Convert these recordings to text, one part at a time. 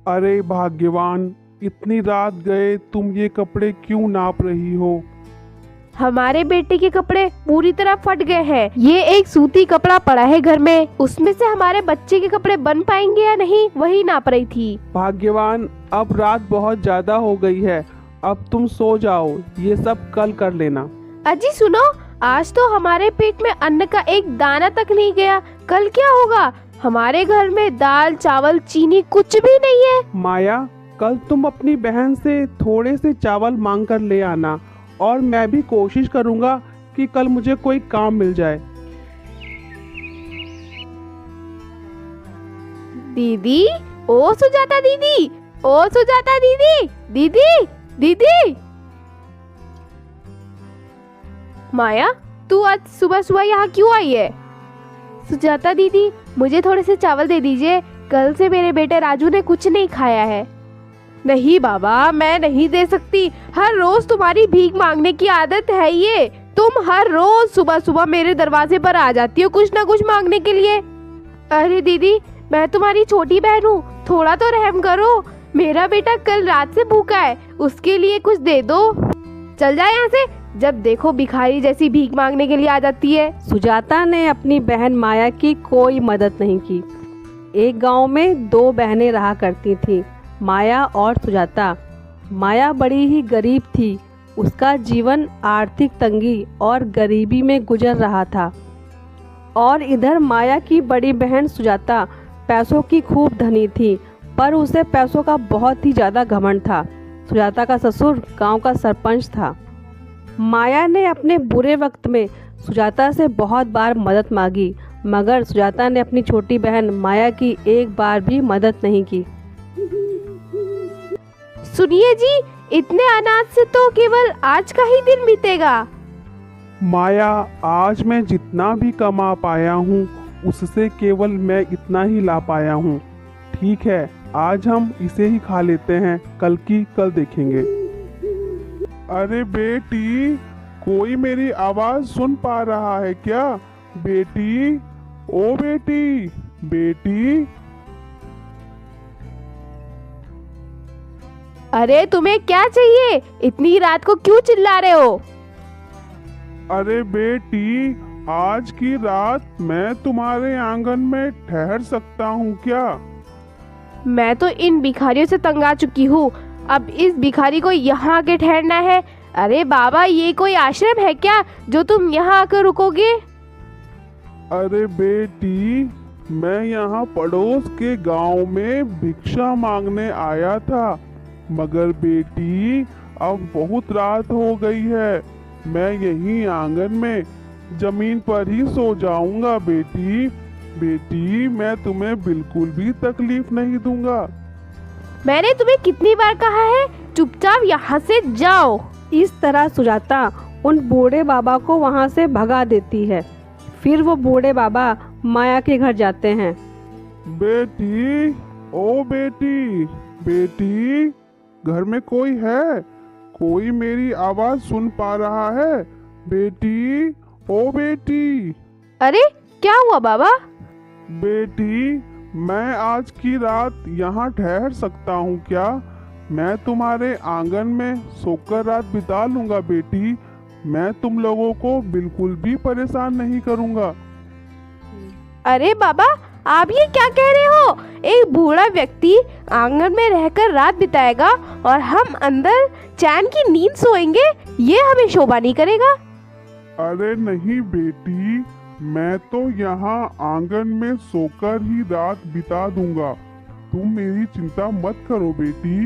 अरे भाग्यवान, इतनी रात गए तुम ये कपड़े क्यों नाप रही हो? हमारे बेटे के कपड़े पूरी तरह फट गए हैं। ये एक सूती कपड़ा पड़ा है घर में, उसमें से हमारे बच्चे के कपड़े बन पाएंगे या नहीं वही नाप रही थी। भाग्यवान, अब रात बहुत ज्यादा हो गई है, अब तुम सो जाओ, ये सब कल कर लेना। अजी सुनो, आज तो हमारे पेट में अन्न का एक दाना तक नहीं गया, कल क्या होगा? हमारे घर में दाल चावल चीनी कुछ भी नहीं है। माया, कल तुम अपनी बहन से थोड़े से चावल मांग कर ले आना, और मैं भी कोशिश करूंगा कि कल मुझे कोई काम मिल जाए। दीदी, ओ सुजाता दीदी, ओ सुजाता दीदी, दीदी दीदी। माया, तू आज सुबह सुबह यहाँ क्यों आई है? सुजाता दीदी, मुझे थोड़े से चावल दे दीजिए, कल से मेरे बेटे राजू ने कुछ नहीं खाया है। नहीं बाबा, मैं नहीं दे सकती, हर रोज तुम्हारी भीख मांगने की आदत है ये। तुम हर रोज सुबह सुबह मेरे दरवाजे पर आ जाती हो कुछ ना कुछ मांगने के लिए। अरे दीदी, मैं तुम्हारी छोटी बहन हूँ, थोड़ा तो रहम करो। मेरा बेटा कल रात से भूखा है, उसके लिए कुछ दे दो। चल जाए यहाँ से, जब देखो भिखारी जैसी भीख मांगने के लिए आ जाती है। सुजाता ने अपनी बहन माया की कोई मदद नहीं की। एक गांव में दो बहनें रहा करती थीं, माया और सुजाता। माया बड़ी ही गरीब थी, उसका जीवन आर्थिक तंगी और गरीबी में गुजर रहा था। और इधर माया की बड़ी बहन सुजाता पैसों की खूब धनी थी, पर उसे पैसों का बहुत ही ज़्यादा घमंड था। सुजाता का ससुर गांव का सरपंच था। माया ने अपने बुरे वक्त में सुजाता से बहुत बार मदद मांगी, मगर सुजाता ने अपनी छोटी बहन माया की एक बार भी मदद नहीं की। सुनिए जी, इतने अनाज से तो केवल आज का ही दिन बीतेगा। माया, आज मैं जितना भी कमा पाया हूँ उससे केवल मैं इतना ही ला पाया हूँ। ठीक है, आज हम इसे ही खा लेते हैं, कल की कल देखेंगे। अरे बेटी, कोई मेरी आवाज सुन पा रहा है क्या? बेटी, ओ बेटी, बेटी। अरे तुम्हें क्या चाहिए? इतनी रात को क्यों चिल्ला रहे हो? अरे बेटी, आज की रात मैं तुम्हारे आंगन में ठहर सकता हूँ क्या? मैं तो इन भिखारियों से तंग आ चुकी हूँ, अब इस भिखारी को यहाँ आके ठहरना है। अरे बाबा, ये कोई आश्रम है क्या जो तुम यहाँ आकर रुकोगे? अरे बेटी, मैं यहाँ पड़ोस के गांव में भिक्षा मांगने आया था, मगर बेटी अब बहुत रात हो गई है, मैं यहीं आंगन में जमीन पर ही सो जाऊंगा। बेटी, बेटी, मैं तुम्हें बिल्कुल भी तकलीफ नहीं दूंगा। मैंने तुम्हें कितनी बार कहा है, चुपचाप यहाँ से जाओ। इस तरह सुजाता उन बूढ़े बाबा को वहाँ से भगा देती है। फिर वो बूढ़े बाबा माया के घर जाते हैं। बेटी, ओ बेटी, बेटी, घर में कोई है? कोई मेरी आवाज सुन पा रहा है? बेटी, ओ बेटी। अरे क्या हुआ बाबा? बेटी, मैं आज की रात यहाँ ठहर सकता हूँ क्या? मैं तुम्हारे आंगन में सोकर रात बिता लूंगा। बेटी, मैं तुम लोगों को बिल्कुल भी परेशान नहीं करूँगा। अरे बाबा, आप ये क्या कह रहे हो? एक बूढ़ा व्यक्ति आंगन में रहकर रात बिताएगा और हम अंदर चैन की नींद सोएंगे, ये हमें शोभा नहीं करेगा। अरे नहीं बेटी, मैं तो यहाँ आंगन में सोकर ही रात बिता दूंगा, तुम मेरी चिंता मत करो बेटी।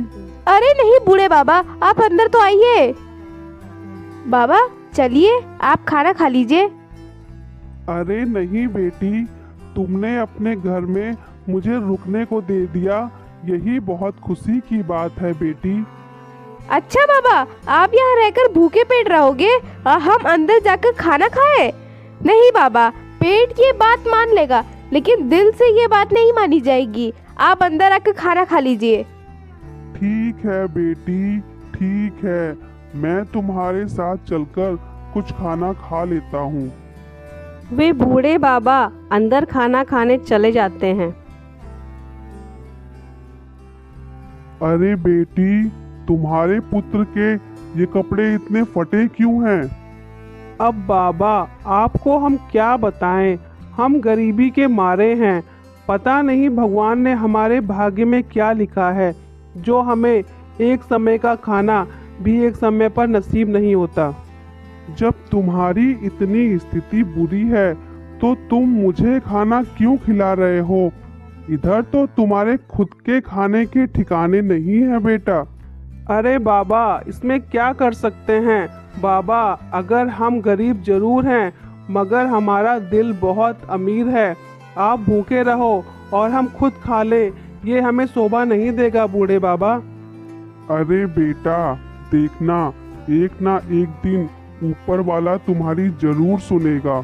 अरे नहीं बूढ़े बाबा, आप अंदर तो आइए। बाबा चलिए, आप खाना खा लीजिए। अरे नहीं बेटी, तुमने अपने घर में मुझे रुकने को दे दिया, यही बहुत खुशी की बात है बेटी। अच्छा बाबा, आप यहाँ रहकर भूखे पेट रहोगे और हम अंदर जाकर खाना खाएं? नहीं बाबा, पेट ये बात मान लेगा, लेकिन दिल से ये बात नहीं मानी जाएगी। आप अंदर आकर खाना खा लीजिए। ठीक है बेटी, ठीक है, मैं तुम्हारे साथ चलकर कुछ खाना खा लेता हूँ। वे बूढ़े बाबा अंदर खाना खाने चले जाते हैं। अरे बेटी, तुम्हारे पुत्र के ये कपड़े इतने फटे क्यों हैं? अब बाबा, आपको हम क्या बताएं, हम गरीबी के मारे हैं। पता नहीं भगवान ने हमारे भाग्य में क्या लिखा है, जो हमें एक समय का खाना भी एक समय पर नसीब नहीं होता। जब तुम्हारी इतनी स्थिति बुरी है तो तुम मुझे खाना क्यों खिला रहे हो? इधर तो तुम्हारे खुद के खाने के ठिकाने नहीं है बेटा। अरे बाबा, इसमें क्या कर सकते हैं बाबा, अगर हम गरीब जरूर हैं मगर हमारा दिल बहुत अमीर है। आप भूखे रहो और हम खुद खा ले, ये हमें शोभा नहीं देगा बूढ़े बाबा। अरे बेटा, देखना एक ना एक दिन ऊपर वाला तुम्हारी जरूर सुनेगा।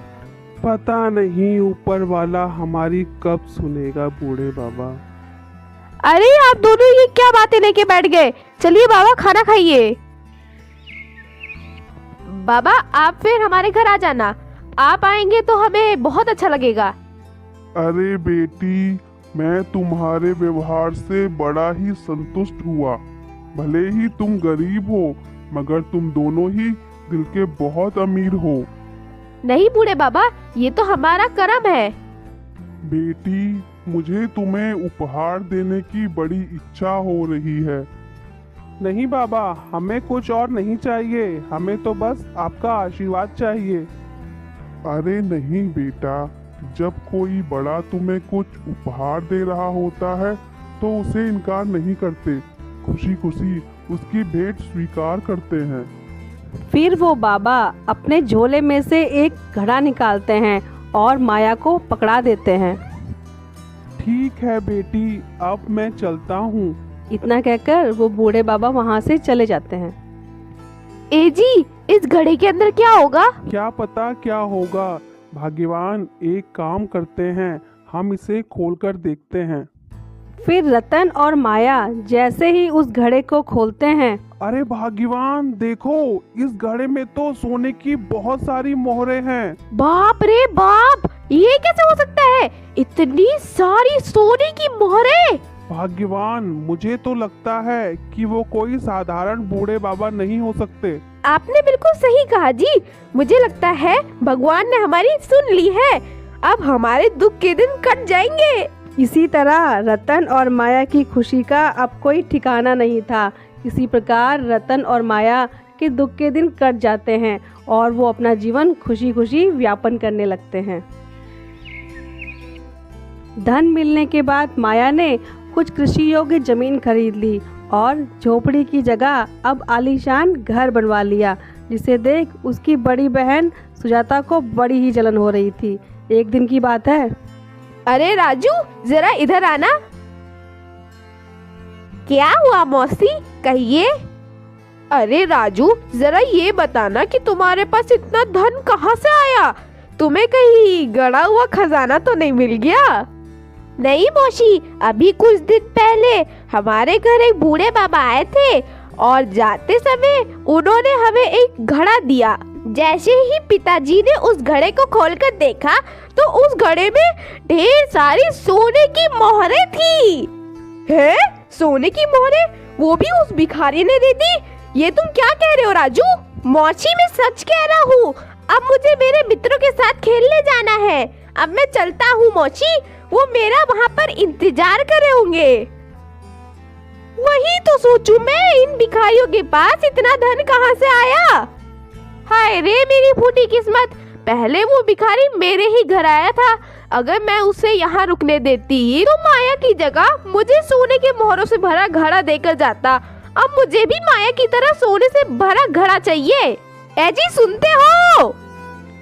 पता नहीं ऊपर वाला हमारी कब सुनेगा बूढ़े बाबा। अरे आप दोनों ये क्या बातें लेके बैठ गए? चलिए बाबा, खाना खाइए। बाबा, आप फिर हमारे घर आ जाना। आप आएंगे तो हमें बहुत अच्छा लगेगा। अरे बेटी, मैं तुम्हारे व्यवहार से बड़ा ही संतुष्ट हुआ। भले ही तुम गरीब हो मगर तुम दोनों ही दिल के बहुत अमीर हो। नहीं बूढ़े बाबा, ये तो हमारा कर्म है। बेटी, मुझे तुम्हें उपहार देने की बड़ी इच्छा हो रही है। नहीं बाबा, हमें कुछ और नहीं चाहिए, हमें तो बस आपका आशीर्वाद चाहिए। अरे नहीं बेटा, जब कोई बड़ा तुम्हें कुछ उपहार दे रहा होता है तो उसे इनकार नहीं करते, खुशी खुशी उसकी भेंट स्वीकार करते हैं। फिर वो बाबा अपने झोले में से एक घड़ा निकालते हैं और माया को पकड़ा देते हैं। ठीक है बेटी, अब मैं चलता हूँ। इतना कहकर वो बूढ़े बाबा वहाँ से चले जाते हैं। ए जी, इस घड़े के अंदर क्या होगा? क्या पता क्या होगा भाग्यवान, एक काम करते हैं, हम इसे खोलकर देखते हैं। फिर रतन और माया जैसे ही उस घड़े को खोलते हैं, अरे भाग्यवान, देखो इस घड़े में तो सोने की बहुत सारी मोहरें हैं। बाप रे बाप, ये कैसे हो सकता है? इतनी सारी सोने की मोहरें! भाग्यवान, मुझे तो लगता है कि वो कोई साधारण बूढ़े बाबा नहीं हो सकते। आपने बिल्कुल सही कहा जी। मुझे लगता है भगवान ने हमारी सुन ली है। अब हमारे दुख के दिन कट जाएंगे। इसी तरह रतन और माया की खुशी का अब कोई ठिकाना नहीं था। इसी प्रकार रतन और माया के दुख के दिन कट जाते हैं और वो अपना जीवन खुशी खुशी व्यापन करने लगते हैं। धन मिलने के बाद माया ने कुछ कृषि योग्य जमीन खरीद ली और झोपड़ी की जगह अब आलीशान घर बनवा लिया, जिसे देख उसकी बड़ी बहन सुजाता को बड़ी ही जलन हो रही थी। एक दिन की बात है। अरे राजू, जरा इधर आना। क्या हुआ मौसी, कहिए। अरे राजू, जरा ये बताना कि तुम्हारे पास इतना धन कहाँ से आया? तुम्हें कहीं गड़ा हुआ खजाना तो नहीं मिल गया? नहीं मौसी, अभी कुछ दिन पहले हमारे घर एक बूढ़े बाबा आए थे और जाते समय उन्होंने हमें एक घड़ा दिया। जैसे ही पिताजी ने उस घड़े को खोलकर देखा तो उस घड़े में ढेर सारी सोने की मोहरें थी। हैं? सोने की मोहरें? वो भी उस भिखारी ने दे दी? ये तुम क्या कह रहे हो राजू? मौसी, मैं सच कह रहा हूँ। अब मुझे मेरे मित्रों के साथ खेलने जाना है। अब मैं चलता हूँ मौसी, वो मेरा वहाँ पर इंतजार कर रहे होंगे। वही तो सोचूं मैं, इन भिखारियों के पास इतना धन कहाँ से आया? हाय रे मेरी फूटी किस्मत, पहले वो भिखारी मेरे ही घर आया था। अगर मैं उसे यहाँ रुकने देती तो माया की जगह मुझे सोने के मोहरों से भरा घड़ा देकर जाता। अब मुझे भी माया की तरह सोने से भरा घड़ा चाहिए। ए जी, सुनते हो?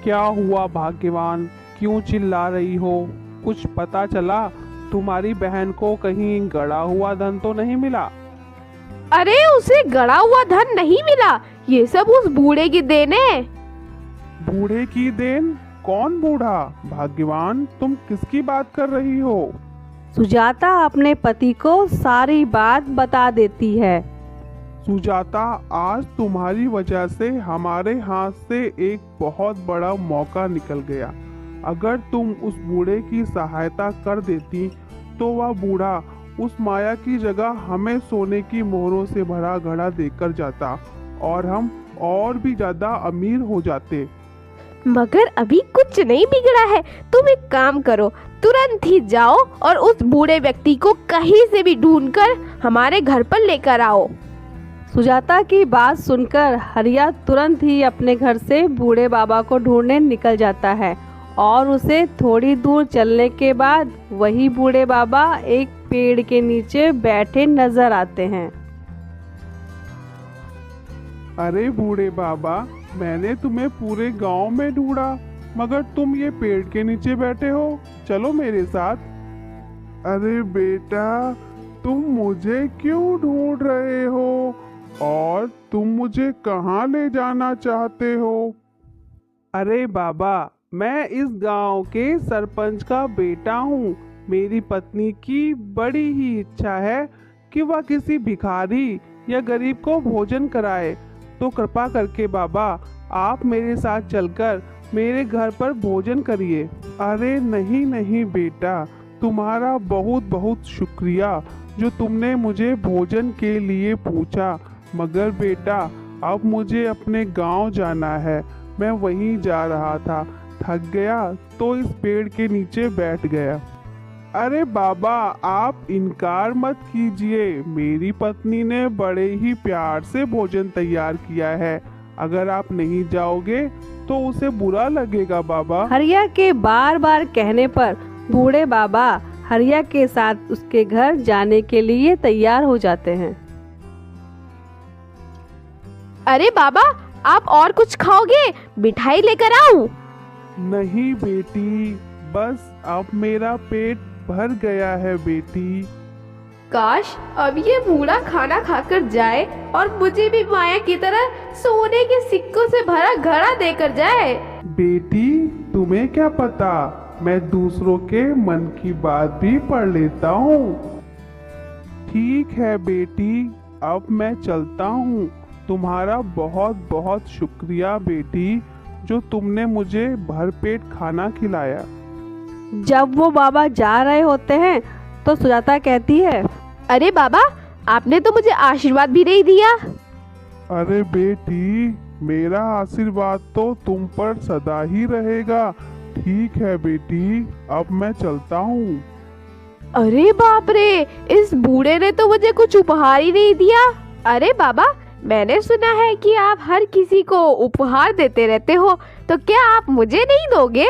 क्या हुआ भाग्यवान, क्यों चिल्ला रही हो? कुछ पता चला? तुम्हारी बहन को कहीं गड़ा हुआ धन तो नहीं मिला? अरे उसे गड़ा हुआ धन नहीं मिला, ये सब उस बूढ़े की देन है। बूढ़े की देन? कौन बूढ़ा? भाग्यवान, तुम किसकी बात कर रही हो? सुजाता अपने पति को सारी बात बता देती है। सुजाता, आज तुम्हारी वजह से हमारे हाथ से एक बहुत बड़ा मौका निकल गया। अगर तुम उस बूढ़े की सहायता कर देती तो वह बूढ़ा उस माया की जगह हमें सोने की मोहरों से भरा घड़ा देकर जाता और हम और भी ज्यादा अमीर हो जाते। मगर अभी कुछ नहीं बिगड़ा है। तुम एक काम करो, तुरंत ही जाओ और उस बूढ़े व्यक्ति को कहीं से भी ढूंढकर हमारे घर पर लेकर आओ। सुजाता की बात सुनकर हरिया तुरंत ही अपने घर से बूढ़े बाबा को ढूंढने निकल जाता है और उसे थोड़ी दूर चलने के बाद वही बूढ़े बाबा एक पेड़ के नीचे बैठे नजर आते हैं। अरे बूढ़े बाबा, मैंने तुम्हें पूरे गांव में ढूंढा मगर तुम ये पेड़ के नीचे बैठे हो। चलो मेरे साथ। अरे बेटा, तुम मुझे क्यों ढूंढ रहे हो और तुम मुझे कहाँ ले जाना चाहते हो? अरे बाबा, मैं इस गांव के सरपंच का बेटा हूँ। मेरी पत्नी की बड़ी ही इच्छा है कि वह किसी भिखारी या गरीब को भोजन कराए। तो कृपा करके बाबा, आप मेरे साथ चलकर मेरे घर पर भोजन करिए। अरे नहीं नहीं बेटा, तुम्हारा बहुत बहुत शुक्रिया जो तुमने मुझे भोजन के लिए पूछा। मगर बेटा, अब मुझे अपने गांव जाना है। मैं वहीं जा रहा था, थक गया तो इस पेड़ के नीचे बैठ गया। अरे बाबा, आप इनकार मत कीजिए। मेरी पत्नी ने बड़े ही प्यार से भोजन तैयार किया है। अगर आप नहीं जाओगे तो उसे बुरा लगेगा बाबा। हरिया के बार बार कहने पर बूढ़े बाबा हरिया के साथ उसके घर जाने के लिए तैयार हो जाते हैं। अरे बाबा, आप और कुछ खाओगे? मिठाई लेकर आऊं? नहीं बेटी, बस अब मेरा पेट भर गया है बेटी। काश अब ये बूढ़ा खाना खाकर जाए और मुझे भी माया की तरह सोने के सिक्कों से भरा घड़ा देकर जाए। बेटी, तुम्हें क्या पता, मैं दूसरों के मन की बात भी पढ़ लेता हूँ। ठीक है बेटी, अब मैं चलता हूँ। तुम्हारा बहुत बहुत शुक्रिया बेटी, जो तुमने मुझे भरपेट खाना खिलाया। जब वो बाबा जा रहे होते हैं तो सुजाता कहती है, अरे बाबा, आपने तो मुझे आशीर्वाद भी नहीं दिया। अरे बेटी, मेरा आशीर्वाद तो तुम पर सदा ही रहेगा। ठीक है बेटी, अब मैं चलता हूँ। अरे बाप रे, इस बूढ़े ने तो मुझे कुछ उपहार ही नहीं दिया। अरे बाबा, मैंने सुना है कि आप हर किसी को उपहार देते रहते हो, तो क्या आप मुझे नहीं दोगे?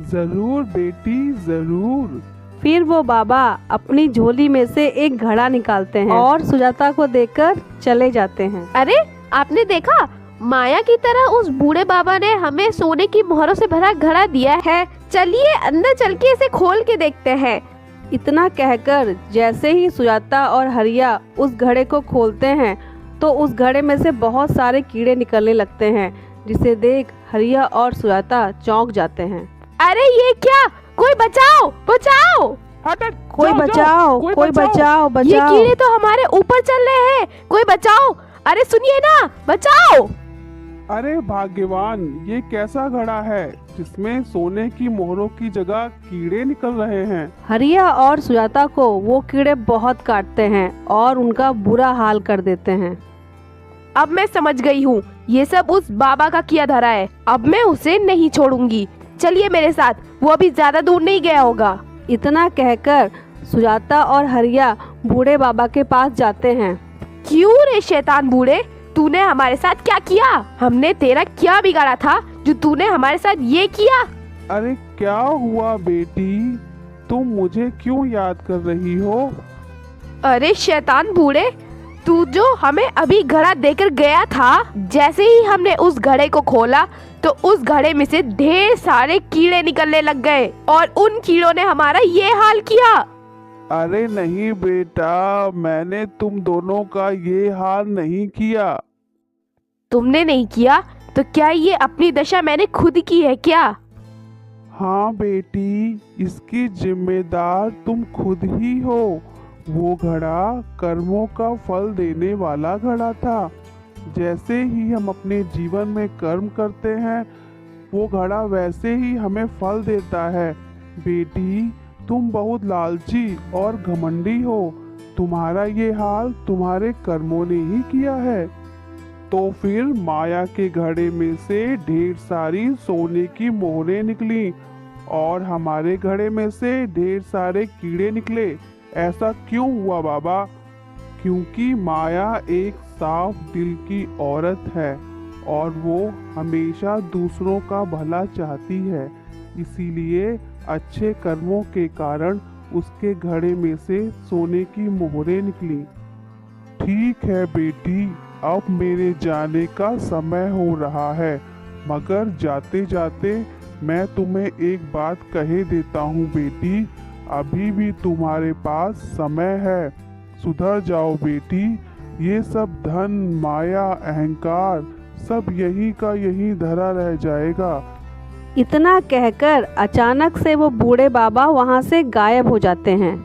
जरूर बेटी, जरूर। फिर वो बाबा अपनी झोली में से एक घड़ा निकालते हैं और सुजाता को देकर चले जाते हैं। अरे, आपने देखा, माया की तरह उस बूढ़े बाबा ने हमें सोने की मोहरों से भरा घड़ा दिया है। चलिए अंदर चल के इसे खोल के देखते हैं। इतना कहकर जैसे ही सुजाता और हरिया उस घड़े को खोलते हैं तो उस घड़े में से बहुत सारे कीड़े निकलने लगते हैं, जिसे देख हरिया और सुजाता चौंक जाते हैं। अरे ये क्या? कोई बचाओ, बचाओ! कोई बचाओ, कोई बचाओ, ये बचाओ। कीड़े तो हमारे ऊपर चल रहे हैं। कोई बचाओ! अरे सुनिए ना, बचाओ! अरे भाग्यवान, ये कैसा घड़ा है जिसमें सोने की मोहरों की जगह कीड़े निकल रहे हैं। हरिया और सुजाता को वो कीड़े बहुत काटते हैं और उनका बुरा हाल कर देते हैं। अब मैं समझ गई हूँ, ये सब उस बाबा का किया धरा है। अब मैं उसे नहीं छोड़ूंगी। चलिए मेरे साथ, वो अभी ज्यादा दूर नहीं गया होगा। इतना कहकर सुजाता और हरिया बूढ़े बाबा के पास जाते हैं। क्यों रे शैतान बूढ़े, तूने हमारे साथ क्या किया? हमने तेरा क्या बिगाड़ा था जो तूने हमारे साथ ये किया? अरे क्या हुआ बेटी, तुम मुझे क्यों याद कर रही हो? अरे शैतान बूढ़े, तू जो हमें अभी घड़ा देकर गया था, जैसे ही हमने उस घड़े को खोला तो उस घड़े में से ढेर सारे कीड़े निकलने लग गए और उन कीड़ों ने हमारा ये हाल किया। अरे नहीं बेटा, मैंने तुम दोनों का ये हाल नहीं किया। तुमने नहीं किया तो क्या ये अपनी दशा मैंने खुद की है क्या? हाँ बेटी, इसकी जिम्मेदार तुम खुद ही हो। वो घड़ा कर्मों का फल देने वाला घड़ा था। जैसे ही हम अपने जीवन में कर्म करते हैं, वो घड़ा वैसे ही हमें फल देता है। बेटी, तुम बहुत लालची और घमंडी हो। तुम्हारा ये हाल तुम्हारे कर्मों ने ही किया है। तो फिर माया के घड़े में से ढेर सारी सोने की मोहरें निकली और हमारे घड़े में से ढेर सारे कीड़े निकले। ऐसा क्यों हुआ बाबा? क्योंकि माया एक साफ दिल की औरत है और वो हमेशा दूसरों का भला चाहती है। इसीलिए अच्छे कर्मों के कारण उसके घड़े में से सोने की मोहरें निकली। ठीक है बेटी, अब मेरे जाने का समय हो रहा है, मगर जाते जाते मैं तुम्हें एक बात कहे देता हूँ बेटी, अभी भी तुम्हारे पास समय है। सुधर जाओ बेटी। ये सब धन, माया, अहंकार सब यही का यही धरा रह जाएगा। इतना कहकर अचानक से वो बूढ़े बाबा वहाँ से गायब हो जाते हैं।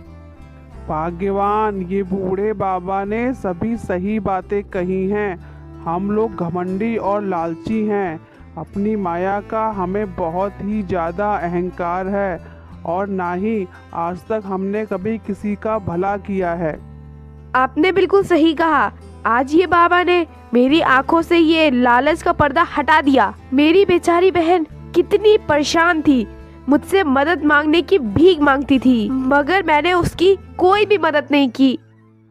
भाग्यवान, ये बूढ़े बाबा ने सभी सही बातें कही हैं। हम लोग घमंडी और लालची हैं। अपनी माया का हमें बहुत ही ज़्यादा अहंकार है और ना ही आज तक हमने कभी किसी का भला किया है। आपने बिल्कुल सही कहा। आज ये बाबा ने मेरी आंखों से ये लालच का पर्दा हटा दिया। मेरी बेचारी बहन कितनी परेशान थी, मुझसे मदद मांगने की भीख मांगती थी, मगर मैंने उसकी कोई भी मदद नहीं की।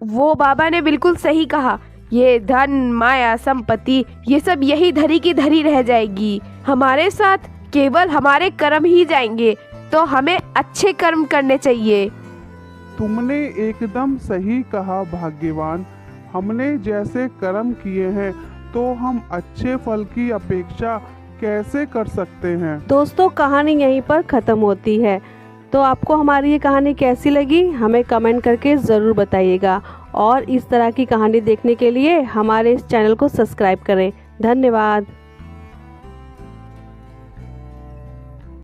वो बाबा ने बिल्कुल सही कहा, ये धन, माया, संपत्ति ये सब यही धरी की धरी रह जाएगी। हमारे साथ केवल हमारे कर्म ही जाएंगे, तो हमें अच्छे कर्म करने चाहिए। तुमने एकदम सही कहा भाग्यवान। हमने जैसे कर्म किए हैं तो हम अच्छे फल की अपेक्षा कैसे कर सकते हैं। दोस्तों, कहानी यहीं पर ख़त्म होती है। तो आपको हमारी ये कहानी कैसी लगी हमें कमेंट करके ज़रूर बताइएगा और इस तरह की कहानी देखने के लिए हमारे इस चैनल को सब्सक्राइब करें। धन्यवाद।